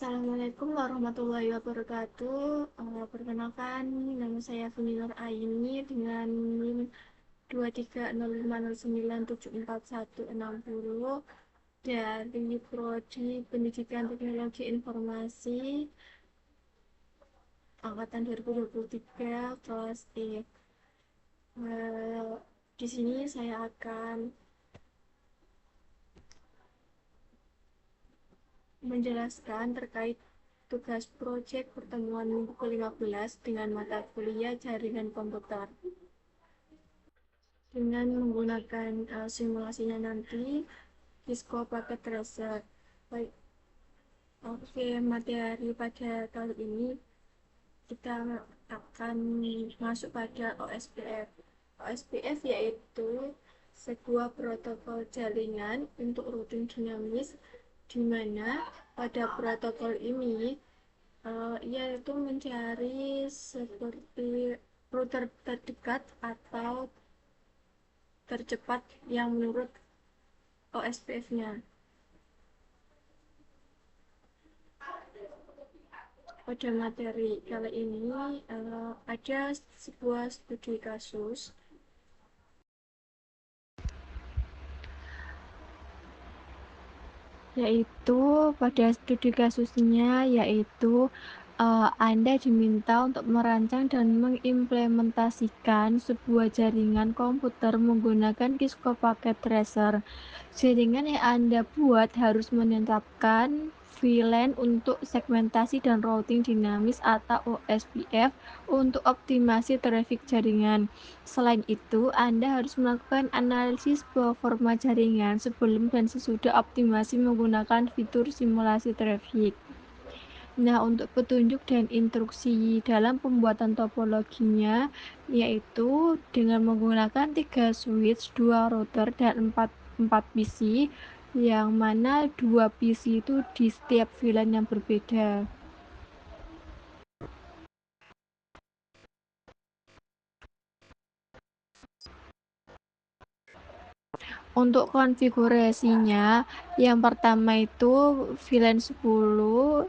Assalamualaikum warahmatullahi wabarakatuh. Perkenalkan, nama saya Funi Nur Aini dengan NIM 23050974160 dari Prodi Pendidikan Teknologi Informasi angkatan 2023 kelas E. Di sini saya akan menjelaskan terkait tugas proyek pertemuan minggu ke-15 dengan mata kuliah jaringan komputer dengan menggunakan simulasinya nanti Cisco Packet Tracer. Baik, oke, materi pada kali ini kita akan masuk pada OSPF. OSPF yaitu sebuah protokol jaringan untuk routing dinamis, di mana pada protokol ini yaitu mencari seperti router terdekat atau tercepat yang menurut OSPF-nya. Pada materi kali ini ada sebuah studi kasus yaitu pada studi kasusnya yaitu Anda diminta untuk merancang dan mengimplementasikan sebuah jaringan komputer menggunakan Cisco Packet Tracer. Jaringan yang Anda buat harus menetapkan VLAN untuk segmentasi dan routing dinamis atau OSPF untuk optimasi traffic jaringan. Selain itu, Anda harus melakukan analisis performa jaringan sebelum dan sesudah optimasi menggunakan fitur simulasi traffic. Nah, untuk petunjuk dan instruksi dalam pembuatan topologinya, yaitu dengan menggunakan 3 switch, 2 router, dan 4 PC, yang mana 2 PC itu di setiap VLAN yang berbeda. Untuk konfigurasinya, yang pertama itu VLAN 10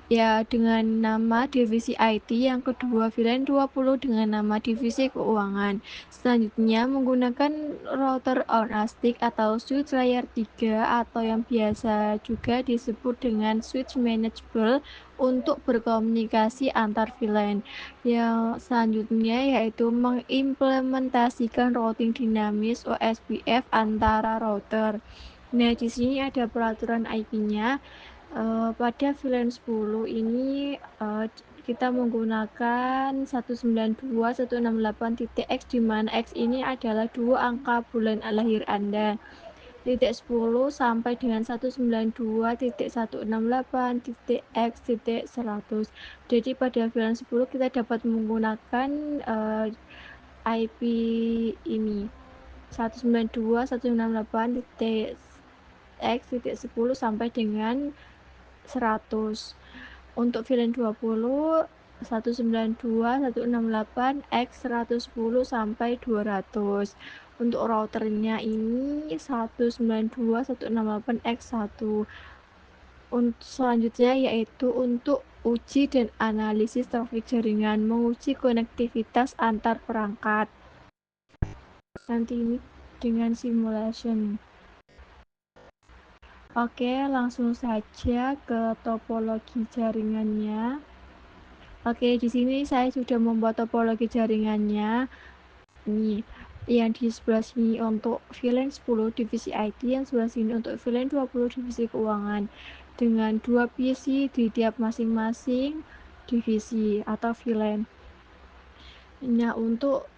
ya dengan nama divisi IT, yang kedua VLAN 20 dengan nama divisi keuangan. Selanjutnya menggunakan router on-a-stick atau switch layer 3 atau yang biasa juga disebut dengan switch manageable untuk berkomunikasi antar VLAN. Yang selanjutnya yaitu mengimplementasikan routing dinamis OSPF antara router. Nah, di sini ada peraturan IP-nya. Pada VLAN 10 ini kita menggunakan 192.168.x, di mana x ini adalah 2 angka bulan lahir Anda. Titik 10 sampai dengan 192.168.x.100. Jadi pada VLAN 10 kita dapat menggunakan IP ini 192.168.x.10 sampai dengan 100. Untuk VLAN 20 192.168x110 sampai 200. Untuk routernya ini 192.168x1. Untuk selanjutnya yaitu untuk uji dan analisis trafik jaringan, menguji konektivitas antar perangkat. Nanti ini dengan simulation. Oke, langsung saja ke topologi jaringannya. Oke, di sini saya sudah membuat topologi jaringannya. Ini yang di sebelah sini untuk VLAN 10 divisi IT, yang sebelah sini untuk VLAN 20 divisi keuangan, dengan 2 PC di tiap masing-masing divisi atau VLAN. Nah, untuk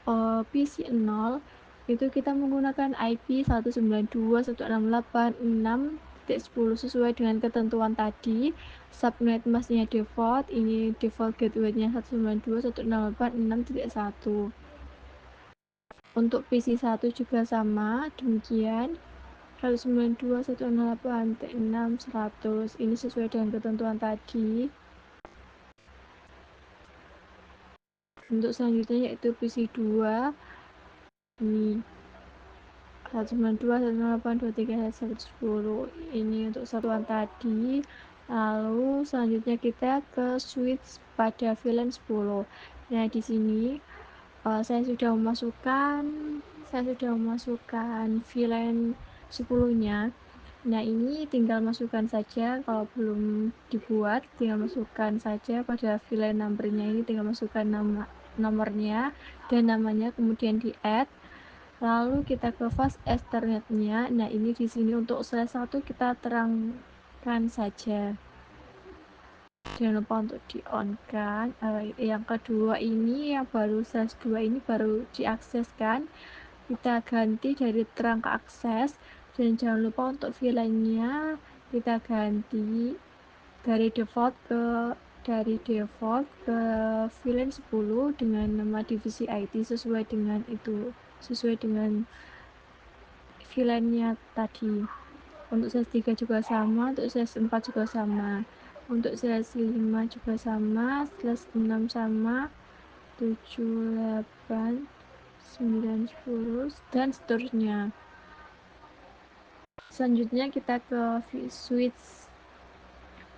PC 0 itu kita menggunakan IP 192.168.6.10 sesuai dengan ketentuan tadi. Subnet masknya default, ini default gateway-nya 192.168.6.1. Untuk PC 1 juga sama, demikian 192.168.6.100. Ini sesuai dengan ketentuan tadi. Untuk selanjutnya yaitu PC 2, ini 192.168.23.110. Ini untuk satuan tadi. Lalu selanjutnya kita ke switch pada VLAN 10. Nah, di sini saya sudah memasukkan VLAN 10-nya. Nah, ini tinggal masukkan saja, kalau belum dibuat tinggal masukkan saja pada VLAN number-nya, ini tinggal masukkan nomornya dan namanya, kemudian di add. Lalu kita ke fast Ethernet-nya. Nah, ini di sini untuk slash 1 kita terangkan saja. Jangan lupa untuk di on kan. Yang kedua ini, yang baru slash 2 ini baru diakseskan, kita ganti dari terang ke akses. Dan jangan lupa untuk VLAN-nya kita ganti dari default ke VLAN 10 dengan nama divisi IT sesuai dengan VLAN-nya tadi. Untuk slash 3 juga sama, untuk slash 4 juga sama, untuk slash 5 juga sama, slash 6 sama, 7, 8, 9, 10, dan seterusnya. Selanjutnya kita ke switch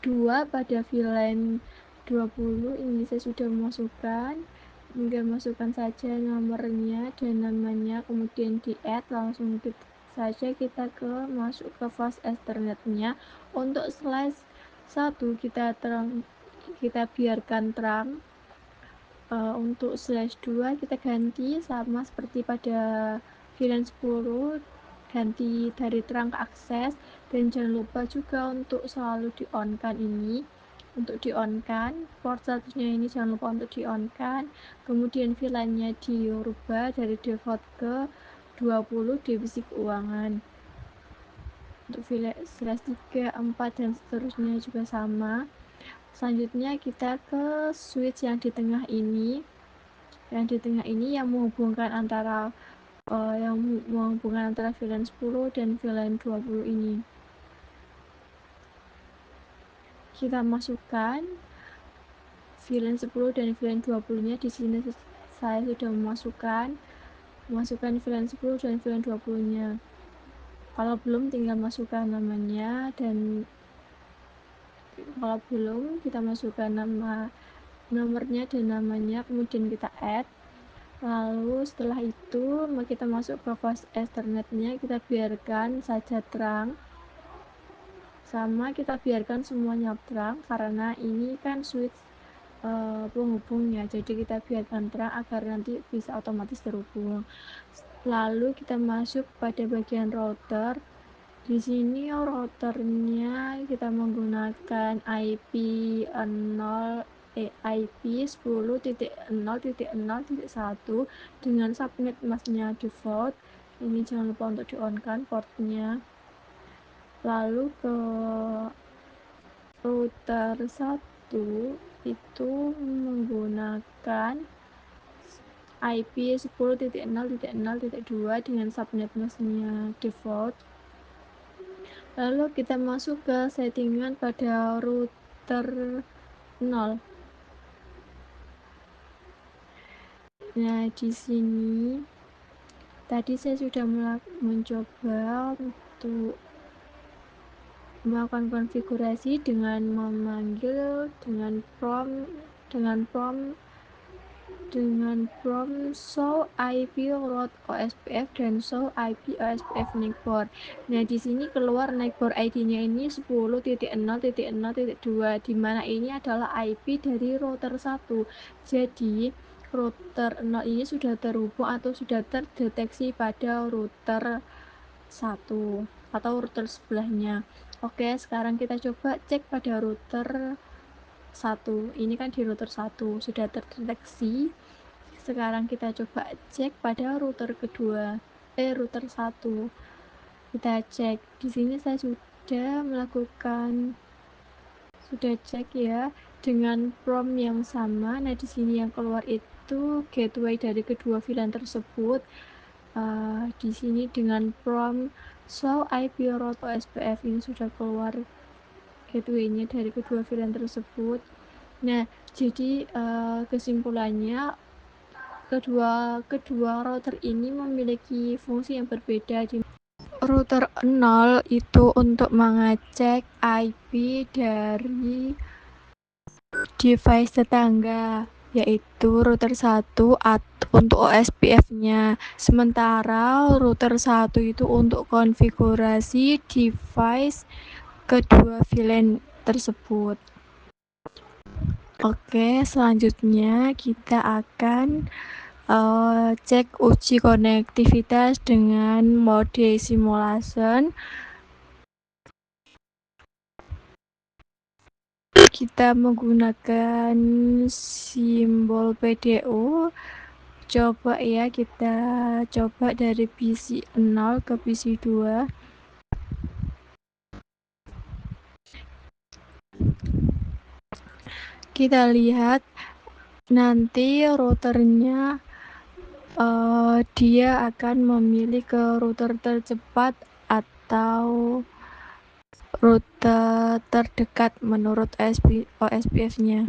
2 pada VLAN 20. Ini saya sudah memasukkan, tinggal masukkan saja nomornya dan namanya, kemudian di add. Langsung saja kita masuk ke fast Ethernet-nya. Untuk slash 1 kita biarkan terang. Untuk slash 2 kita ganti sama seperti pada VLAN 10, ganti dari terang ke akses. Dan jangan lupa juga untuk selalu di on kan ini. Untuk di on kan port statusnya ini, jangan lupa untuk di on kan. Kemudian VLAN-nya dirubah dari default ke 20 divisi keuangan. Untuk VLAN slash 3, 4, dan seterusnya juga sama. Selanjutnya kita ke switch yang di tengah ini. Yang di tengah ini yang menghubungkan antara VLAN 10 dan VLAN 20 ini. Kita masukkan VLAN 10 dan VLAN 20-nya. Di sini saya sudah memasukkan VLAN 10 dan VLAN 20-nya. Kalau belum tinggal masukkan namanya, dan kalau belum kita masukkan nomornya dan namanya, kemudian kita add. Lalu setelah itu kita masuk ke fast Ethernet-nya, kita biarkan saja terang, sama kita biarkan semuanya terang karena ini kan switch penghubungnya, jadi kita biarkan terang agar nanti bisa otomatis terhubung. Lalu kita masuk pada bagian router. Di sini routernya kita menggunakan IP 10.0.1 dengan subnet masknya default. Ini jangan lupa untuk di on kan portnya. Lalu ke router 1 itu menggunakan IP 10.0.0.2 dengan subnet masknya default. Lalu kita masuk ke settingan pada router 0. Nah, di sini tadi saya sudah mencoba untuk melakukan konfigurasi dengan memanggil dengan prompt show IP route OSPF dan show IP OSPF network. Nah, di sini keluar network ID-nya ini 10.0.0.2, di mana ini adalah IP dari router 1. Jadi router 0 ini sudah terhubung atau sudah terdeteksi pada router 1 atau router sebelahnya. Oke, sekarang kita coba cek pada router 1. Ini kan di router 1 sudah terdeteksi. Sekarang kita coba cek pada router router 1. Kita cek. Di sini saya sudah cek ya dengan prompt yang sama. Nah, di sini yang keluar itu gateway dari kedua VLAN tersebut. Di sini dengan prompt show IP route OSPF ini sudah keluar gateway-nya dari kedua VLAN tersebut. Nah, jadi kesimpulannya kedua router ini memiliki fungsi yang berbeda. Di router 0 itu untuk mengecek IP dari device tetangga, yaitu router 1 untuk OSPF-nya. Sementara router 1 itu untuk konfigurasi device kedua VLAN tersebut. Oke, selanjutnya kita akan cek uji konektivitas dengan mode simulation. Kita menggunakan simbol PDU. Coba ya, kita coba dari PC 0 ke PC 2. Kita lihat nanti routernya dia akan memilih ke router tercepat atau rute terdekat menurut OSPF-nya.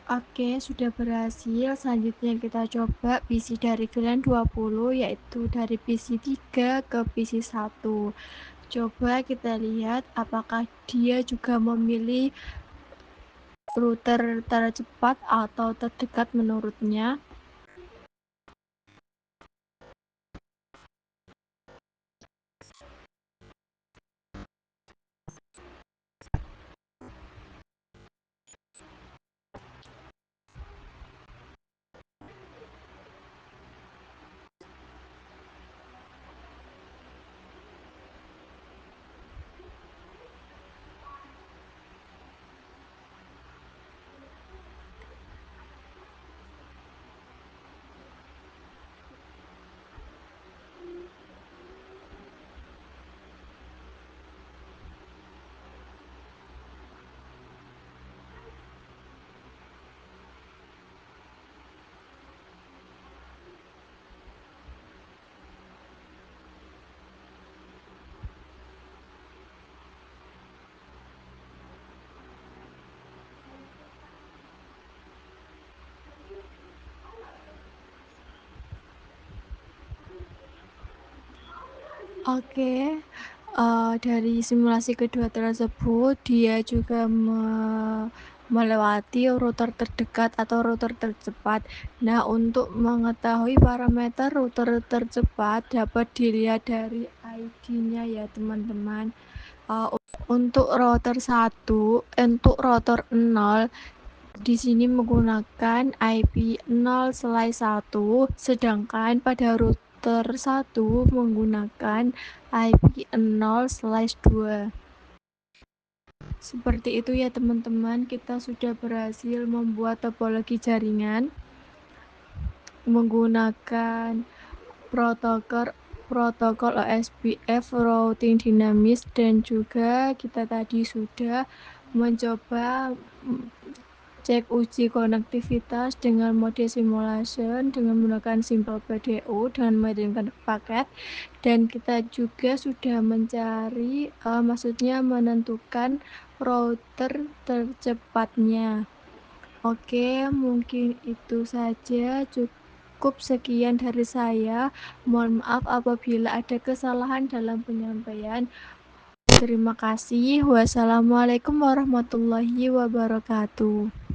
Oke, sudah berhasil. Selanjutnya kita coba PC dari VLAN 20, yaitu dari PC 3 ke PC 1. Coba kita lihat apakah dia juga memilih router tercepat atau terdekat menurutnya. Oke, dari simulasi kedua tersebut dia juga melewati router terdekat atau router tercepat. Nah, untuk mengetahui parameter router tercepat dapat dilihat dari ID-nya ya teman-teman. Untuk router 1, untuk router 0 di sini menggunakan IP 0/1, sedangkan pada router 1 menggunakan IP 0/2. Seperti itu ya teman-teman, kita sudah berhasil membuat topologi jaringan menggunakan protokol OSPF routing dinamis, dan juga kita tadi sudah mencoba cek uji konektivitas dengan mode simulation dengan menggunakan simbol PDU dengan mengirimkan paket, dan kita juga sudah mencari maksudnya menentukan router tercepatnya. Oke, mungkin itu saja, cukup sekian dari saya. Mohon maaf apabila ada kesalahan dalam penyampaian. Terima kasih. Wassalamualaikum warahmatullahi wabarakatuh.